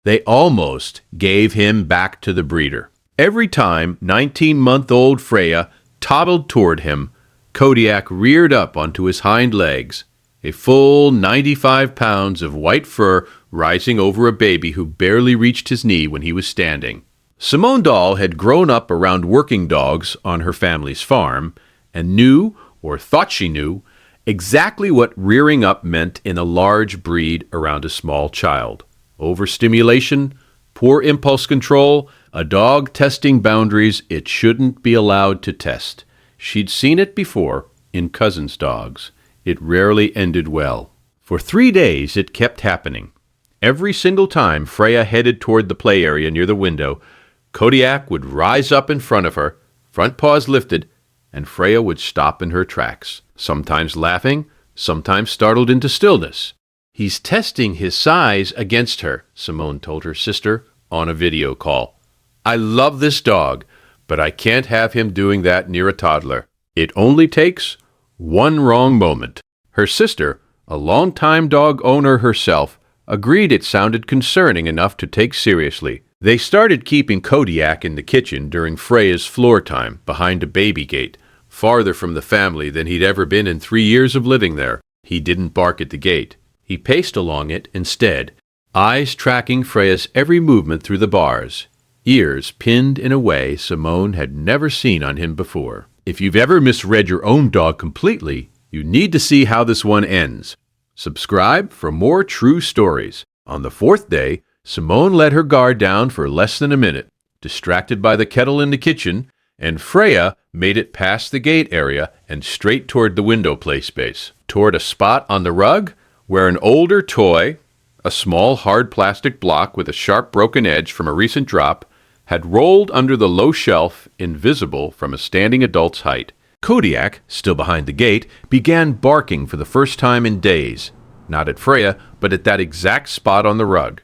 They almost gave him back to the breeder. Every time 19-month-old Freya toddled toward him, Kodiak reared up onto his hind legs, a full 95 pounds of white fur rising over a baby who barely reached his knee when he was standing. Simone Dahl had grown up around working dogs on her family's farm and knew, or thought she knew, exactly what rearing up meant in a large breed around a small child. Overstimulation, poor impulse control, a dog testing boundaries it shouldn't be allowed to test. She'd seen it before in cousins' dogs. It rarely ended well. For 3 days it kept happening. Every single time Freya headed toward the play area near the window, Kodiak would rise up in front of her, front paws lifted, and Freya would stop in her tracks, sometimes laughing, sometimes startled into stillness. "He's testing his size against her," Simone told her sister on a video call. "I love this dog, but I can't have him doing that near a toddler. It only takes one wrong moment." Her sister, a longtime dog owner herself, agreed it sounded concerning enough to take seriously. They started keeping Kodiak in the kitchen during Freya's floor time, behind a baby gate, farther from the family than he'd ever been in 3 years of living there. He didn't bark at the gate. He paced along it instead, eyes tracking Freya's every movement through the bars, ears pinned in a way Simone had never seen on him before. If you've ever misread your own dog completely, you need to see how this one ends. Subscribe for more true stories. On the 4th day, Simone let her guard down for less than a minute, distracted by the kettle in the kitchen, and Freya made it past the gate area and straight toward the window play space, toward a spot on the rug where an older toy, a small hard plastic block with a sharp broken edge from a recent drop, had rolled under the low shelf, invisible from a standing adult's height. Kodiak, still behind the gate, began barking for the first time in days, not at Freya, but at that exact spot on the rug.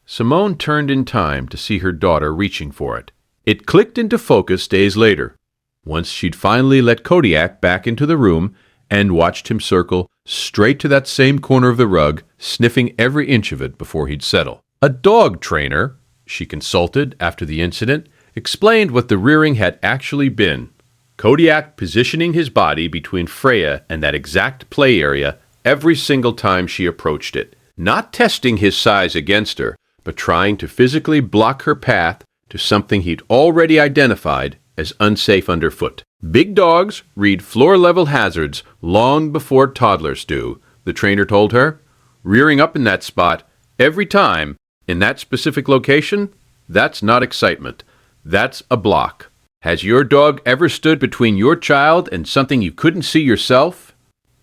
Simone turned in time to see her daughter reaching for it. It clicked into focus days later, once she'd finally let Kodiak back into the room and watched him circle straight to that same corner of the rug, sniffing every inch of it before he'd settle. A dog trainer, she consulted after the incident, explained what the rearing had actually been. Kodiak positioning his body between Freya and that exact play area every single time she approached it, not testing his size against her, but trying to physically block her path to something he'd already identified as unsafe underfoot. Big dogs read floor-level hazards long before toddlers do, the trainer told her. Rearing up in that spot every time in that specific location, that's not excitement. That's a block. Has your dog ever stood between your child and something you couldn't see yourself?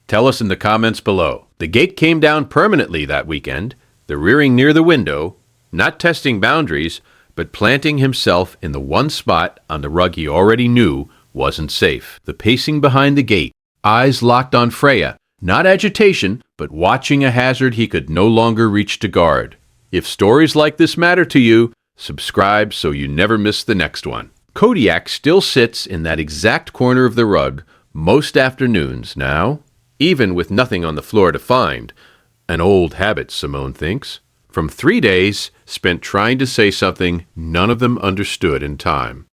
Tell us in the comments below. The gate came down permanently that weekend, the rearing near the window, not testing boundaries, but planting himself in the one spot on the rug he already knew wasn't safe. The pacing behind the gate, eyes locked on Freya, not agitation, but watching a hazard he could no longer reach to guard. If stories like this matter to you, subscribe so you never miss the next one. Kodiak still sits in that exact corner of the rug most afternoons now, even with nothing on the floor to find. An old habit, Simone thinks, from 3 days spent trying to say something none of them understood in time.